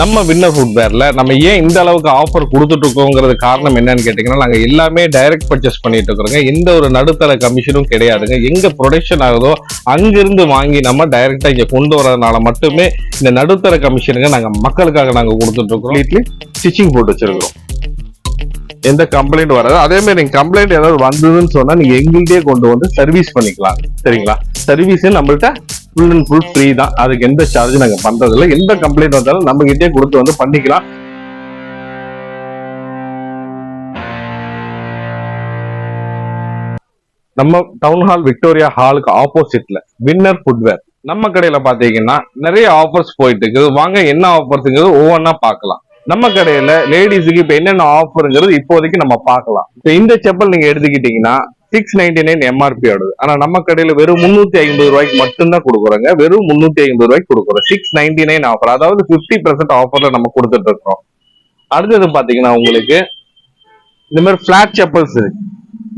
நம்ம வின்னர் ஃபுட்வேர்ல நம்ம ஏன் இந்த அளவுக்கு ஆஃபர் கொடுத்துட்டு இருக்கோங்கிறது காரணம் என்னன்னு கேட்டீங்கன்னா, நாங்க எல்லாமே டைரக்ட் பர்ச்சேஸ் பண்ணிட்டு இருக்கிறோங்க. எந்த ஒரு நடுத்தர கமிஷனும் கிடையாதுங்க. எங்க ப்ரொடக்ஷன் ஆகுதோ அங்கிருந்து வாங்கி நம்ம டைரக்டா இங்க கொண்டு வரதுனால மட்டுமே இந்த நடுத்தர கமிஷனுங்க நாங்க மக்களுக்காக நாங்க கொடுத்துட்டு இருக்கோம். வீட்லி ஸ்டிச்சிங் போட்டு வச்சிருக்கிறோம். எந்த கம்ப்ளைண்ட் வராது. அதே மாதிரி நீங்க கம்ப்ளைண்ட் ஏதாவது வந்ததுன்னு சொன்னா நீங்க எங்கள்கிட்டயே கொண்டு வந்து சர்வீஸ் பண்ணிக்கலாம். சரிங்களா? சர்வீஸ் நம்மள்ட்ட ஃபுல் அண்ட் ஃபுல் ஃப்ரீ தான். அதுக்கு எந்த சார்ஜ் நாங்க பண்றது இல்லை. எந்த கம்ப்ளைண்ட் வந்தாலும் நம்ம கிட்டே கொடுத்து வந்து பண்ணிக்கலாம். நம்ம டவுன் ஹால் விக்டோரியா ஹாலுக்கு ஆப்போசிட்ல வின்னர் ஃபுட்வேர் நம்ம கடையில பாத்தீங்கன்னா நிறைய ஆஃபர்ஸ் போயிட்டு இருக்குது. வாங்க என்ன ஆஃபர்ஸ்ங்கிறது ஒவ்வொன்னா பார்க்கலாம். நம்ம கடையில லேடிஸுக்கு இப்ப என்னென்ன ஆஃபருங்கிறது இப்போதைக்கு நம்ம பார்க்கலாம். இப்ப இந்த செப்பல் நீங்க எடுத்துக்கிட்டீங்கன்னா 699 எம்ஆர்பி ஆடுது. ஆனா நம்ம கடையில வெறும் 350 ரூபாய்க்கு மட்டும்தான் கொடுக்குறோங்க. வெறும் 350 ரூபாய்க்கு கொடுக்குறோம். 699 ஆஃபர், அதாவது 50% ஆஃபர்ல நம்ம கொடுத்துட்டு இருக்கோம். அடுத்தது பாத்தீங்கன்னா உங்களுக்கு இந்த மாதிரி பிளாட் செப்பல்ஸ் இருக்கு.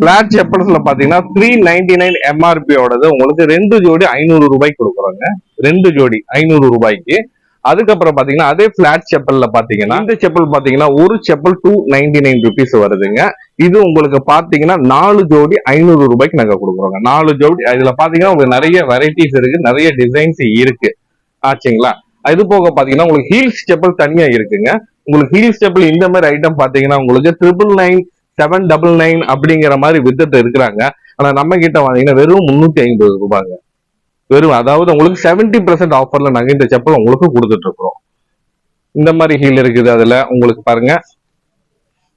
பிளாட் செப்பல்ஸ்ல பாத்தீங்கன்னா 399 எம்ஆர்பி ஓடது உங்களுக்கு 2 ஜோடி 500 ரூபாய்க்கு கொடுக்குறோங்க. 2 ஜோடி 500 ரூபாய்க்கு. அதுக்கப்புறம் பாத்தீங்கன்னா அதே பிளாட் செப்பல்ல பாத்தீங்கன்னா இந்த செப்பல் பாத்தீங்கன்னா ஒரு செப்பல் 299 ருபீஸ் வருதுங்க. இது உங்களுக்கு பாத்தீங்கன்னா 4 ஜோடி 500 ரூபாய்க்கு நாங்க கொடுக்குறோங்க. 4 ஜோடி இதுல பாத்தீங்கன்னா உங்களுக்கு நிறைய வெரைட்டிஸ் இருக்கு, நிறைய டிசைன்ஸ் இருக்கு. ஆச்சுங்களா? இது போக பாத்தீங்கன்னா உங்களுக்கு ஹீல்ஸ் செப்பல் தனியா இருக்குங்க. உங்களுக்கு ஹீல்ஸ் செப்பல் இந்த மாதிரி ஐட்டம் பாத்தீங்கன்னா உங்களுக்கு 999 799 அப்படிங்கிற மாதிரி வித்துட்டு இருக்கிறாங்க. ஆனா நம்ம கிட்ட வாங்கிங்கன்னா வெறும் 350 ரூபாங்க. வெறும், அதாவது உங்களுக்கு 70% ஆஃபர்ல நாங்க இந்த செப்பல் உங்களுக்கு கொடுத்துட்டு இருக்கிறோம். இந்த மாதிரி ஹீல் இருக்குது. அதுல உங்களுக்கு பாருங்க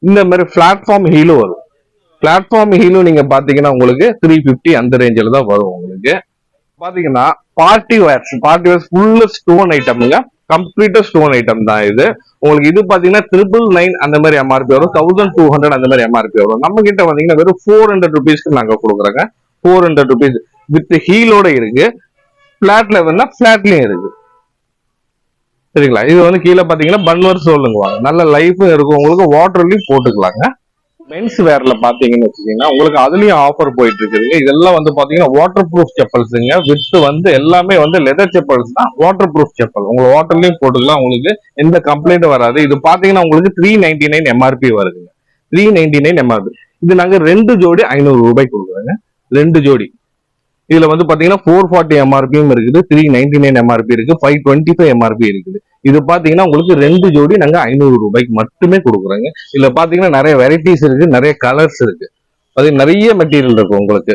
இந்த மாதிரி பிளாட்ஃபார்ம் ஹீலும் வரும். பிளாட்ஃபார்ம் ஹீலும் நீங்க பாத்தீங்கன்னா உங்களுக்கு 350 அந்த ரேஞ்சில் தான் வரும். உங்களுக்கு பாத்தீங்கன்னா பார்ட்டி வேர்ஸ் ஃபுல்லா ஸ்டோன் ஐட்டம்ங்க. கம்ப்ளீட்டா ஸ்டோன் ஐட்டம் தான் இது. உங்களுக்கு இது பாத்தீங்கன்னா 999 அந்த மாதிரி எம்ஆர்பி வரும். 1200 அந்த மாதிரி எம்ஆர்பி வரும். நம்ம கிட்ட வந்தீங்கன்னா வெறும் 400 ருபீஸ்க்கு நாங்க கொடுக்குறோங்க. 400 ருபீஸ் வித் ஹீலோட இருக்கு. பிளாட்ல வேணா பிளாட்லயும் இருக்கு. சரிங்களா? இது வந்து கீழே பாத்தீங்கன்னா பன்வர் சோலுங்குவாங்க. நல்ல லைஃபும் இருக்கும். உங்களுக்கு வாட்டர்லயும் போட்டுக்கலாங்க. மென்ஸ் வேர்ல பாத்தீங்கன்னு வச்சுக்கீங்கன்னா உங்களுக்கு அதுலயும் ஆஃபர் போயிட்டு இருக்குதுங்க. இதெல்லாம் வந்து பாத்தீங்கன்னா வாட்டர் ப்ரூஃப் செப்பல்ஸுங்க. வித் வந்து எல்லாமே வந்து லெதர் செப்பல்ஸ் தான். வாட்டர் ப்ரூஃப் செப்பல் உங்களுக்கு வாட்டர்லயும் போட்டுக்கலாம். உங்களுக்கு எந்த கம்ப்ளைண்ட் வராது. இது பாத்தீங்கன்னா உங்களுக்கு 399 எம்ஆர்பி வருதுங்க. 399 எம்ஆர்பி. இது நாங்க 2 ஜோடி 500 ரூபாய்க்கு கொடுக்குறோங்க. 2 ஜோடி. இதுல வந்து பாத்தீங்கன்னா 440 எம்ஆர்பியும் இருக்குது, 399 எம்ஆர்பி இருக்கு, 525 எம்ஆர்பி இருக்குது. இது பாத்தீங்கன்னா உங்களுக்கு 2 ஜோடி நாங்க 500 ரூபாய்க்கு மட்டுமே கொடுக்குறோங்க. இதுல பாத்தீங்கன்னா நிறைய வெரைட்டிஸ் இருக்கு, நிறைய கலர்ஸ் இருக்கு. அது நிறைய மெட்டீரியல் இருக்கும். உங்களுக்கு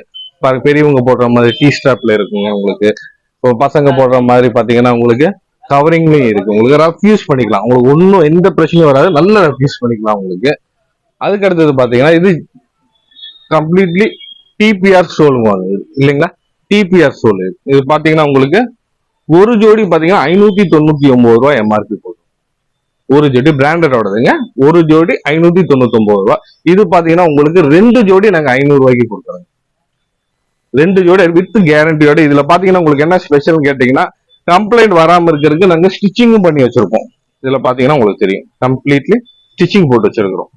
பெரியவங்க போடுற மாதிரி டீ ஸ்டாப்ல இருக்குங்க. உங்களுக்கு இப்போ பசங்க போடுற மாதிரி பாத்தீங்கன்னா உங்களுக்கு கவரிங்லயும் இருக்கு. உங்களுக்கு ரஃப் யூஸ் பண்ணிக்கலாம். உங்களுக்கு ஒன்றும் எந்த பிரச்சனையும் வராது. நல்ல ரஃப் யூஸ் பண்ணிக்கலாம் உங்களுக்கு. அதுக்கு அடுத்தது பாத்தீங்கன்னா இது கம்ப்ளீட்லி டிபிஆர் சோலுவாங்க இல்லைங்களா? TPR sole. இது பாத்தீங்கன்னா உங்களுக்கு ஒரு ஜோடி பாத்தீங்கன்னா 599 ரூபாய் எம்ஆர்பி போடும். ஒரு ஜோடி பிராண்டடோடதுங்க. ஒரு ஜோடி 599 ரூபாய். இது பாத்தீங்கன்னா உங்களுக்கு 2 ஜோடி நாங்க 500 ரூபாய்க்கு கொடுக்குறோம். 2 ஜோடி வித் கேரண்டியோட. இதுல பாத்தீங்கன்னா உங்களுக்கு என்ன ஸ்பெஷல் கேட்டீங்கன்னா கம்ப்ளைண்ட் வராம இருக்கிறதுக்கு நாங்க ஸ்டிச்சிங்கும் பண்ணி வச்சிருக்கோம். இதுல பாத்தீங்கன்னா உங்களுக்கு தெரியும் கம்ப்ளீட்லி ஸ்டிச்சிங் போட்டு வச்சிருக்கிறோம்.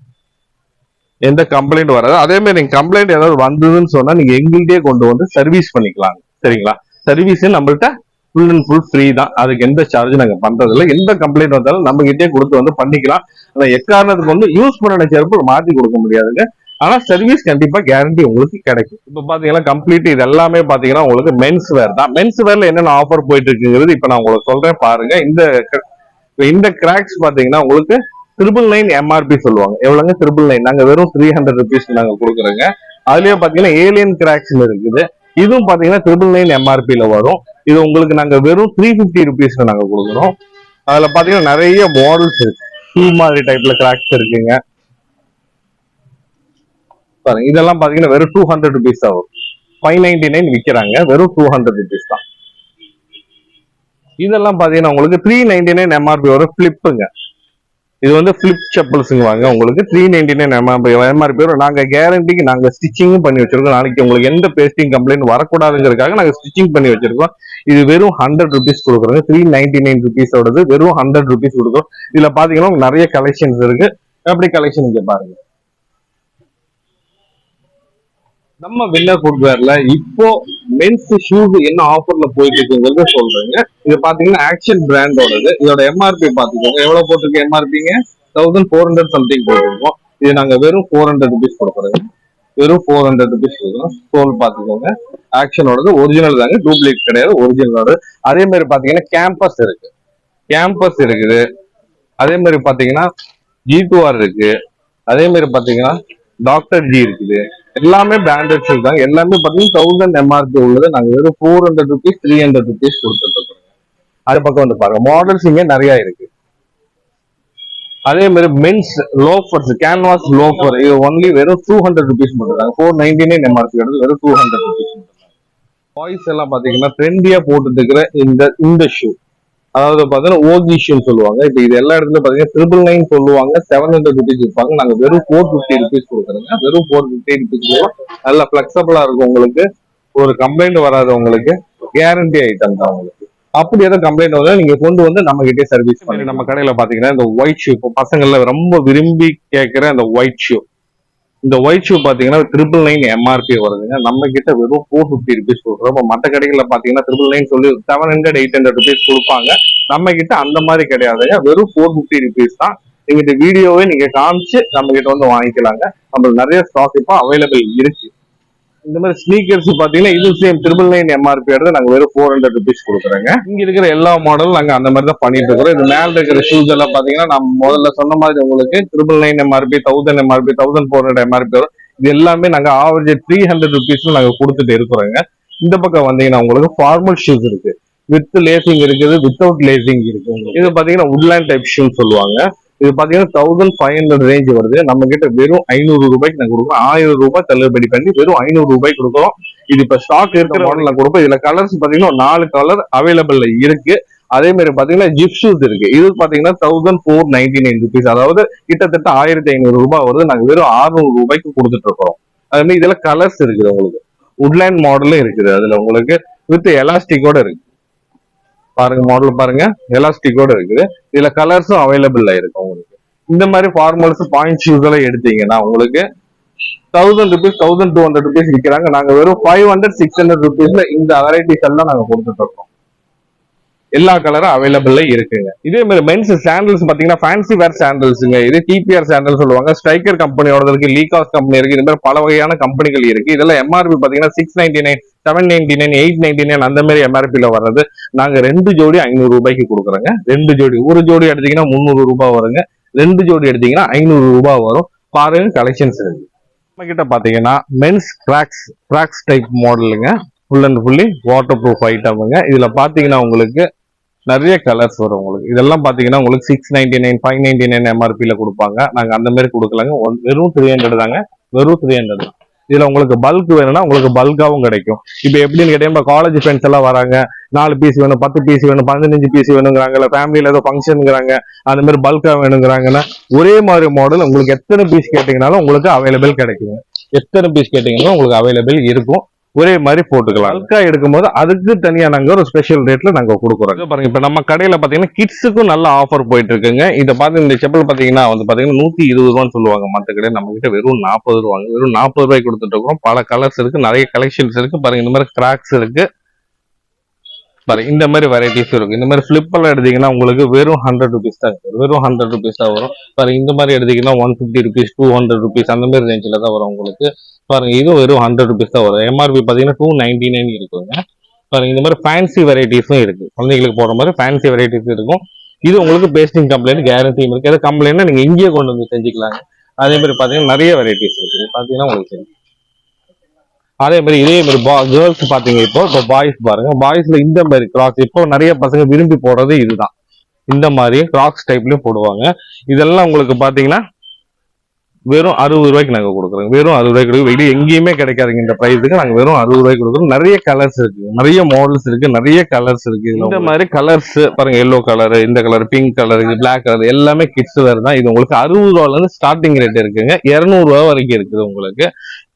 எந்த கம்ப்ளைண்ட் வராது. அதே மாதிரி நீங்க கம்ப்ளைண்ட் ஏதாவது வந்ததுன்னு சொன்னா நீங்க எங்கள்கிட்டயே கொண்டு வந்து சர்வீஸ் பண்ணிக்கலாம். சரிங்களா? சர்வீஸ் நம்மள்ட்ட ஃபுல் அண்ட் ஃபுல் ஃப்ரீ தான். அதுக்கு எந்த சார்ஜ் நாங்க பண்றது இல்லை. எந்த கம்ப்ளைண்ட் வந்தாலும் நம்ம கிட்டே கொடுத்து வந்து பண்ணிக்கலாம். ஆனா எக்காரணத்துக்கு வந்து யூஸ் பண்ண செருப்பு மாத்தி கொடுக்க முடியாதுங்க. ஆனா சர்வீஸ் கண்டிப்பா கேரண்டி உங்களுக்கு கிடைக்கும். இப்ப பாத்தீங்கன்னா கம்ப்ளீட் இது எல்லாமே பாத்தீங்கன்னா உங்களுக்கு மென்ஸ் வேர் தான். மென்ஸ் வேர்ல என்னென்ன ஆஃபர் போயிட்டு இருக்குங்கிறது இப்ப நான் உங்களுக்கு சொல்றேன் பாருங்க. இந்த கிராக்ஸ் பாத்தீங்கன்னா உங்களுக்கு 999 எம்ஆர்பி சொல்லுவாங்க. எவ்வளவுங்க? 999. நாங்க வெறும் 300 ருபீஸ் நாங்க கொடுக்குறோங்க. அதுலயே பாத்தீங்கன்னா ஏலியன் கிராக்ஸ் இருக்குது. இதுவும் பாத்தீங்கன்னா 999 எம்ஆர்பில வரும். இது உங்களுக்கு நாங்க வெறும் 350 ருபீஸ்ல நாங்க கொடுக்குறோம். அதுல பாத்தீங்கன்னா நிறைய மாடல்ஸ் இருக்கு. ஷூ மாதிரி டைப்ல கிராக்ஸ் இருக்குங்க. பாருங்க இதெல்லாம் பாத்தீங்கன்னா வெறும் 200 ருபீஸ் தான் வரும். 599 விற்கிறாங்க. வெறும் 200 ருபீஸ் தான். இதெல்லாம் பாத்தீங்கன்னா உங்களுக்கு 399 எம்ஆர்பி வரும். பிளிப்புங்க. இது வந்து பிளிப் செப்பல்ஸுங்க வாங்க. உங்களுக்கு 399 எம்ஆர்பி வரும். நாங்க கேரண்டிக்கு நாங்க ஸ்டிச்சிங்கும் பண்ணி வச்சிருக்கோம். நாளைக்கு உங்களுக்கு எந்த பேஸ்டிங் கம்ப்ளைண்ட் வரக்கூடாதுங்கிறதுக்காக நாங்க ஸ்டிச்சிங் பண்ணி வச்சிருக்கோம். இது வெறும் 100 ருபீஸ் கொடுக்குறோங்க. 399 ருபீஸோடது வெறும் 100 ருபீஸ் கொடுக்குறோம். இதுல பாத்தீங்கன்னா நிறைய கலெக்ஷன்ஸ் இருக்கு. அப்படி கலெக்ஷன் இங்க பாருங்க. நம்ம வின்னர் ஃபுட்வேர்ல இப்போ மென்ஸ் ஷூஸ் என்ன ஆஃபர்ல போயிட்டு இருக்குங்கிறத சொல்றேங்க. இது பாத்தீங்கன்னா ஆக்ஷன் பிராண்டோடது. இதோட எம்ஆர்பி பாத்துக்கோங்க, எவ்வளவு போட்டிருக்கு எம்ஆர்பிங்க, 1400 சம்திங் போட்டிருக்கோம். இது நாங்க வெறும் 400 ருபீஸ் கொடுக்குறோங்க. வெறும் 400 ருபீஸ் கொடுக்குறோம். ஸ்டோல் பாத்துக்கோங்க, ஆக்ஷனோடது ஒரிஜினல் தாங்க, டூப்ளிகேட் கிடையாது, ஒரிஜினலோட. அதே மாதிரி பாத்தீங்கன்னா கேம்பஸ் இருக்கு, கேம்பஸ் இருக்குது. அதே மாதிரி பாத்தீங்கன்னா G2R இருக்கு. அதே மாதிரி பாத்தீங்கன்னா டாக்டர் ஜி இருக்குது. எல்லாமே பிராண்டட் ஷூஸ் தாங்க. எல்லாமே பாத்தீங்கன்னா 1000 எம்ஆர்பி உள்ளது நாங்க வெறும் 400 ருபீஸ் 300 ருபீஸ் கொடுத்துட்டு இருக்கோம். அது பக்கம் வந்து பாருங்க, மாடல்ஸ் இங்க நிறைய இருக்கு. அதே மாதிரி மென்ஸ் லோஃபர்ஸ், கேன்வாஸ் லோஃபர், இது ஒன்லி வெறும் 200 ருபீஸ் மட்டும். 499 எம்ஆர்பி வெறும் 200 ருபீஸ். பாய்ஸ் எல்லாம் பாத்தீங்கன்னா ட்ரெண்டியா போட்டுட்டு இருக்கிற இந்த ஷூ, அதாவது பாத்தீங்கன்னா ஓகி ஷூன்னு சொல்லுவாங்க. இப்ப இது எல்லா இடத்துல பாத்தீங்கன்னா 999 சொல்லுவாங்க, 700 ருபீஸ் இருப்பாங்க. நாங்க வெறும் 450 ருபீஸ் கொடுக்குறோங்க. வெறும் 450 ருபீஸ் நல்லா பிளெக்சிபிளா இருக்கும் உங்களுக்கு, ஒரு கம்ப்ளைண்ட் வராது உங்களுக்கு, கேரண்டி ஐட்டம் தான் உங்களுக்கு. அப்படி ஏதாவது கம்ப்ளைண்ட் வந்தா நீங்க கொண்டு வந்து நம்ம கிட்டே சர்வீஸ் பண்ணி. நம்ம கடையில பாத்தீங்கன்னா இந்த ஒயிட் ஷூ, இப்போ பசங்கள்ல ரொம்ப விரும்பி கேட்கிற இந்த ஒயிட் ஷூ, இந்த ஒயிட் ஷூ பாத்தீங்கன்னா 999 எம்ஆர்பி வருதுங்க. நம்ம கிட்ட வெறும் 450 ருபீஸ் கொடுக்குறோம். இப்போ மற்ற கடைகள்ல பாத்தீங்கன்னா 999 சொல்லி 700 800 ருபீஸ் கொடுப்பாங்க. நம்ம கிட்ட அந்த மாதிரி கிடையாதுங்க, வெறும் 450 ருபீஸ் தான். எங்கிட்ட வீடியோவே நீங்க காமிச்சு நம்ம கிட்ட வந்து வாங்கிக்கலாங்க. நம்மளுக்கு நிறைய ஸ்டாக் இப்போ அவைலபிள் இருக்கு. இந்த மாதிரி ஸ்னீக்கர்ஸ் பாத்தீங்கன்னா இது சேம் 999 எம்ஆர்பி எடுத்து நாங்க வெறும் 400 ருபீஸ் கொடுக்குறோங்க. இங்க இருக்கிற எல்லா மாடலும் நாங்க அந்த மாதிரி தான் பண்ணிட்டு இருக்கிறோம். இது மேல இருக்கிற ஷூஸ் எல்லாம் பாத்தீங்கன்னா நம்ம முதல்ல சொன்ன மாதிரி உங்களுக்கு 999 எம்ஆர்பி, 1000 எம்ஆர்பி, 1400 எம்ஆர்பி வரும். இது எல்லாமே நாங்க ஆவரேஜ் 300 ருபீஸ் நாங்க கொடுத்துட்டு இருக்கிறோங்க. இந்த பக்கம் வந்தீங்கன்னா உங்களுக்கு ஃபார்மல் ஷூஸ் இருக்கு, வித் லேசிங் இருக்குது, வித்தவுட் லேசிங் இருக்கு. இது பாத்தீங்கன்னா உட்லேண்ட் டைப் ஷூன்னு சொல்லுவாங்க. இது பாத்தீங்கன்னா 1500 ரேஞ்ச் வருது. நம்ம கிட்ட வெறும் 500 ரூபாய்க்கு நாங்க கொடுப்போம். 1000 ரூபாய் தள்ளுபடி பண்ணி வெறும் 500 ரூபாய் கொடுக்குறோம். இது இப்ப ஸ்டாக் இருக்கிற மாடல் நான் கொடுப்போம். இதுல கலர்ஸ் பாத்தீங்கன்னா 4 கலர் அவைலபிள் இருக்கு. அதே மாதிரி பாத்தீங்கன்னா ஜிப் ஷூஸ் இருக்கு. இது பாத்தீங்கன்னா 1499 ருபீஸ், அதாவது கிட்டத்தட்ட 1500 ரூபாய் வருது. நாங்க வெறும் 600 ரூபாய்க்கு கொடுத்துட்டு இருக்கோம். அதே மாதிரி இதுல கலர்ஸ் இருக்குது உங்களுக்கு, உட்லேண்ட் மாடலும் இருக்குது. அதுல உங்களுக்கு வித் எலாஸ்டிக்கோட இருக்கு. பாருங்க மாடல் பாருங்க, எலாஸ்டிக்கோட இருக்குது. இதுல கலர்ஸும் அவைலபிள் இருக்கு உங்களுக்கு. இந்த மாதிரி ஃபார்மல்ஸ் பாயிண்ட் ஷூஸ் எல்லாம் எடுத்தீங்கன்னா உங்களுக்கு 1000 ருபீஸ் 1200 ருபீஸ் விற்கிறாங்க. நாங்க வெறும் 500 600 ருபீஸ்ல இந்த வெரைட்டிஸ் எல்லாம் நாங்க கொடுத்துட்டு இருக்கோம். எல்லா கலரும் அவைலபிள்ல இருக்குங்க. இதே மாதிரி மென்ஸ் சாண்டல்ஸ் பாத்தீங்கன்னா ஃபேன்சி வேர் சாண்டல்ஸுங்க. இது டிபிஆர் சாண்டல் சொல்லுவாங்க. ஸ்ட்ரைக்கர் கம்பெனியோட இருக்கு, லீகாஸ் கம்பெனி இருக்கு. இந்த மாதிரி பல வகையான கம்பெனிகள் இருக்கு. இதெல்லாம் எம்ஆர்பி பாத்தீங்கன்னா 699 799 899 அந்த மாதிரி எம்ஆர்பில வர்றது. நாங்க 2 ஜோடி 500 ரூபாய்க்கு கொடுக்குறோங்க. 2 ஜோடி, ஒரு ஜோடி எடுத்தீங்கன்னா 300 ரூபாய் வருங்க. 2 ஜோடி எடுத்தீங்கன்னா 500 ரூபாய் வரும். பாருங்க கலெக்ஷன்ஸ் இருக்கு. நம்ம கிட்ட பாத்தீங்கன்னா மென்ஸ் கிராக்ஸ் டைப் மாடலுங்க, full and fully water proof ஐட்டமுங்க. இதுல பாத்தீங்கன்னா உங்களுக்கு நிறைய கலர்ஸ் வரும் உங்களுக்கு. இதெல்லாம் பாத்தீங்கன்னா உங்களுக்கு 699 599 எம்ஆர்பில கொடுப்பாங்க. நாங்க அந்த மாதிரி கொடுக்கலாங்க. வெறும் 300 தாங்க, வெறும் 300 தான். இதுல உங்களுக்கு பல்க் வேணும்னா உங்களுக்கு பல்காவும் கிடைக்கும். இப்ப எப்படின்னு கேட்டீங்கன்னா காலேஜ் ஃப்ரெண்ட்ஸ் எல்லாம் வராங்க, 4 பீஸ் வேணும், 10 பீஸ் வேணும், 15 பீஸ் வேணுங்கிறாங்க, இல்ல ஃபேமிலியில ஏதோ ஃபங்க்ஷனுங்கிறாங்க, அந்த மாதிரி பல்கா வேணுங்கிறாங்கன்னா ஒரே மாதிரி மாடல் உங்களுக்கு எத்தனை பீஸ் கேட்டீங்கன்னாலும் உங்களுக்கு அவைலபிள் கிடைக்குங்க. எத்தனை பீஸ் கேட்டீங்கன்னா உங்களுக்கு அவைலபிள் இருக்கும். ஒரே மாதிரி போட்டுக்கலாம். பல்கா எடுக்கும்போது அதுக்கு தனியா நாங்க ஒரு ஸ்பெஷல் ரேட்ல நாங்க கொடுக்குறோம். பாருங்க இப்ப நம்ம கடையில பாத்தீங்கன்னா கிட்ஸுக்கும் நல்ல ஆஃபர் போயிட்டு இருக்குங்க. இதை பார்த்து இந்த செப்பல் பாத்தீங்கன்னா வந்து பாத்தீங்கன்னா 120 ரூபான்னு சொல்லுவாங்க மற்ற கடையில. நம்ம கிட்ட வெறும் 40 ரூபாங்க. வெறும் 40 ரூபாய்க்கு கொடுத்துட்டு இருக்கோம். பல கலர்ஸ் இருக்கு, நிறைய கலெக்ஷன்ஸ் இருக்கு. பாருங்க இந்த மாதிரி கிராக்ஸ் இருக்கு, பாருங்க இந்த மாதிரி வெரைட்டிஸ் இருக்கு. இந்த மாதிரி ஃபிளிப் எல்லாம் எடுத்தீங்கன்னா உங்களுக்கு வெறும் 100 ருபீஸ் தான், வெறும் 100 ருபீஸ் தான் வரும். பாருங்க இந்த மாதிரி எடுத்தீங்கன்னா 150 ருபீஸ் 200 ருபீஸ் அந்த மாதிரி ரேஞ்சில தான் வரும் உங்களுக்கு. பாருங்க இது வெறும் 100 ருபீஸ் தான் வரும். எம்ஆர்பி பாத்தீங்கன்னா 299 இருக்குங்க. பாருங்க இந்த மாதிரி ஃபேன்சி வெரைட்டிஸும் இருக்கு, குழந்தைங்களுக்கு போடுற மாதிரி ஃபேன்சி வெரைட்டிஸ் இருக்கும். இது உங்களுக்கு பேஸ்டிங் கம்ப்ளைண்ட் கேரண்டியும் இருக்கு. எதாவது கம்ப்ளைண்ட்னா நீங்க இங்கேயே கொண்டு வந்து செஞ்சுக்கலாங்க. அதே மாதிரி பாத்தீங்கன்னா நிறைய வெரைட்டிஸ் இருக்கு, பாத்தீங்கன்னா உங்களுக்கு. அதே மாதிரி இதே மாதிரி கேர்ள்ஸ் பாத்தீங்க, இப்போ பாய்ஸ் பாருங்க, பாய்ஸ்ல இந்த மாதிரி கிராக்ஸ் இப்போ நிறைய பசங்க விரும்பி போடுறது இதுதான். இந்த மாதிரி கிராக்ஸ் டைப்லயும் போடுவாங்க. இதெல்லாம் உங்களுக்கு பாத்தீங்கன்னா வெறும் 60 ரூபாய்க்கு நாங்க கொடுக்குறோம். வெறும் 60 ரூபாய்க்கு கொடுக்கும். வெளியே எங்கேயுமே கிடைக்காதுங்க இந்த பிரைஸுக்கு. நாங்க வெறும் 60 ரூபாய்க்கு கொடுக்குறோம். நிறைய கலர்ஸ் இருக்கு, நிறைய மாடல்ஸ் இருக்கு, நிறைய கலர்ஸ் இருக்கு. இந்த மாதிரி கலர்ஸ் பாருங்க, எல்லோ கலர், இந்த colour, pink colour, black colour, எல்லாமே கிட்ஸ் வேர் தான். இது உங்களுக்கு 60 ரூபாயில இருந்து ஸ்டார்டிங் ரேட் இருக்குங்க. 200 ரூபாய் வரைக்கும் இருக்குது உங்களுக்கு.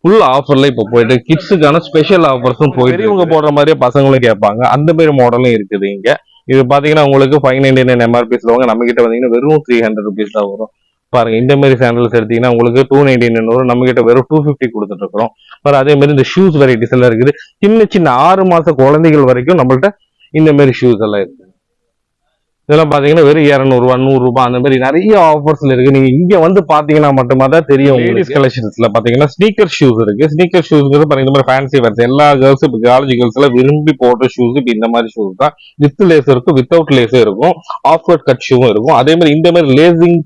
ஃபுல் ஆஃபர்ல இப்ப போயிட்டு கிட்ஸுக்கான ஸ்பெஷல் ஆஃபர்ஸும் போயிட்டு இவங்க போடுற மாதிரியே பசங்களும் கேட்பாங்க. அந்த மாதிரி மாடலும் இருக்குது இங்க. இது பாத்தீங்கன்னா உங்களுக்கு 599 எம்ஆர்பி சொல்லுவாங்க. நம்ம கிட்ட பாத்தீங்கன்னா வெறும் 300 ருபீஸ் தான் வரும். பாருங்க இந்த மாதிரி சாண்டல்ஸ் எடுத்தீங்கன்னா உங்களுக்கு 299 வரும். நம்ம கிட்ட வெறும் 250 கொடுத்துட்டு இருக்கிறோம். அதே மாதிரி இந்த ஷூஸ் வெரைட்டிஸ் எல்லாம் இருக்குது. சின்ன சின்ன 6 மாச குழந்தைகள் வரைக்கும் நம்மள்ட்ட இந்த மாதிரி ஷூஸ் எல்லாம் இருக்கு. இதெல்லாம் பாத்தீங்கன்னா வெறும் 200 100 அந்த மாதிரி நிறைய ஆஃபர்ஸ்ல இருக்கு. நீங்க இங்க வந்து பாத்தீங்கன்னா மட்டுமா தான் தெரியும். லேடிஸ் கலெக்ஷன்ஸ்ல பாத்தீங்கன்னா ஸ்னீக்கர் ஷூஸ் இருக்கு. ஸ்னீக்கர் ஷூஸ்ங்கிறது பாத்தீங்கன்னா இந்த மாதிரி ஃபேன்சி வேர்ஸ் எல்லா கேர்ள்ஸும் இப்போ காலேஜ் கேர்ள்ஸ் எல்லாம் விரும்பி போடுற ஷூஸ் இப்போ இந்த மாதிரி ஷூஸ் தான். வித் லேஸ் இருக்கும், வித்தவுட் லேஸும் இருக்கும், ஆஃப்வர்ட் கட் ஷூவும் இருக்கும். அதே மாதிரி இந்த மாதிரி லேசிங்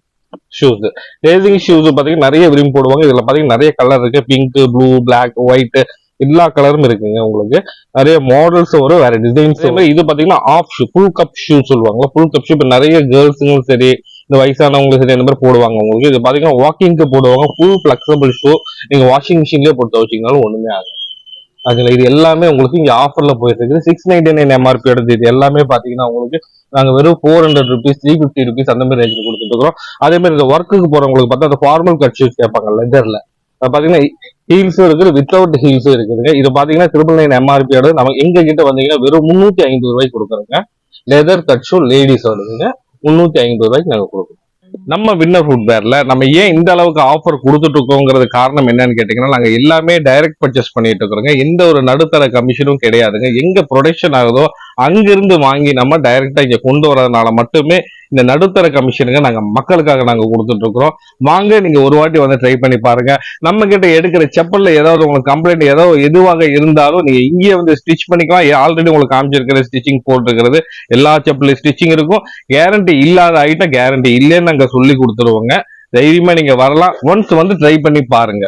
ஷூஸ் பாத்தீங்கன்னா நிறைய விரும்பி போடுவாங்க. இதுல பாத்தீங்கன்னா நிறைய கலர் இருக்கு. பிங்க், ப்ளூ, பிளாக், ஒயிட் எல்லா கலரும் இருக்குங்க. உங்களுக்கு நிறைய மாடல்ஸ் வரும், வேற டிசைன்ஸ். இது பாத்தீங்கன்னா half shoe, full cup shoe சொல்லுவாங்க. ஃபுல் கப் ஷூ இப்ப நிறைய கேர்ள்ஸுங்களும் சரி, இந்த வயசானவங்களும் சரி அந்த மாதிரி போடுவாங்க. உங்களுக்கு இது பாத்தீங்கன்னா வாக்கிங்க்கு போடுவாங்க. Full flexible shoe. நீங்க வாஷிங் மிஷின்லயே போட்டு வச்சீங்கனாலும் ஒண்ணுமே ஆகும். அதுல இது எல்லாமே உங்களுக்கு இங்க ஆஃபர்ல போயிட்டு இருக்குது. 699 எம்ஆர்பி எடுத்து இது எல்லாமே பாத்தீங்கன்னா உங்களுக்கு நாங்க வெறும் 400 ருபீஸ், 350 ருபீஸ் அந்த மாதிரி ரேஞ்சில் கொடுத்துட்டு இருக்கிறோம். அதே மாதிரி இந்த ஒர்க்குக்கு போறவங்களுக்கு பார்த்தா அந்த ஃபார்மல் கட் ஷூஸ் கேட்பாங்க லெதர்ல. பாத்தீங்கன்னா ஹீல்ஸும் இருக்குது, வித்தவுட் ஹீல்ஸும் இருக்குதுங்க. இது பாத்தீங்கன்னா 999 எம்ஆர்பி நம்ம எங்க கிட்ட வந்தீங்கன்னா வெறும் 350 ரூபாய்க்கு கொடுக்குறோங்க. லெதர் கட் ஷூ லேடிஸோடதுங்க 350 ரூபாய்க்கு நாங்க கொடுக்குறோம். நம்ம வின்னர் ஃபுட்வேர்ல நம்ம ஏன் இந்த அளவுக்கு ஆஃபர் கொடுத்துட்டு இருக்கோங்கிறது காரணம் என்னன்னு கேட்டீங்கன்னா, நாங்க எல்லாமே டைரக்ட் பர்ச்சேஸ் பண்ணிட்டு இருக்கிறோங்க. எந்த ஒரு நடுத்தர கமிஷனும் கிடையாதுங்க. எங்க ப்ரொடக்ஷன் ஆகுதோ அங்கிருந்து வாங்கி நம்ம டைரக்டா இங்க கொண்டு வரதுனால மட்டுமே இந்த நடுத்தர கமிஷனுங்க நாங்க மக்களுக்காக நாங்க கொடுத்துட்டு இருக்கிறோம். வாங்க நீங்க ஒரு வாட்டி வந்து ட்ரை பண்ணி பாருங்க. நம்ம கிட்ட எடுக்கிற செப்பல்ல ஏதாவது உங்களுக்கு கம்ப்ளைண்ட் எதுவாக இருந்தாலும் நீங்க இங்கேயே வந்து ஸ்டிச் பண்ணிக்கலாம். ஆல்ரெடி உங்களுக்கு காமிச்சிருக்கிற ஸ்டிச்சிங் போட்டுருக்கிறது எல்லா செப்பல்லையும் ஸ்டிச்சிங் இருக்கும். கேரண்டி இல்லாத ஐட்டம் கேரண்டி இல்லைன்னு நாங்க சொல்லி கொடுத்துருவோங்க. தைரியமா நீங்க வரலாம். ஒன்ஸ் வந்து ட்ரை பண்ணி பாருங்க.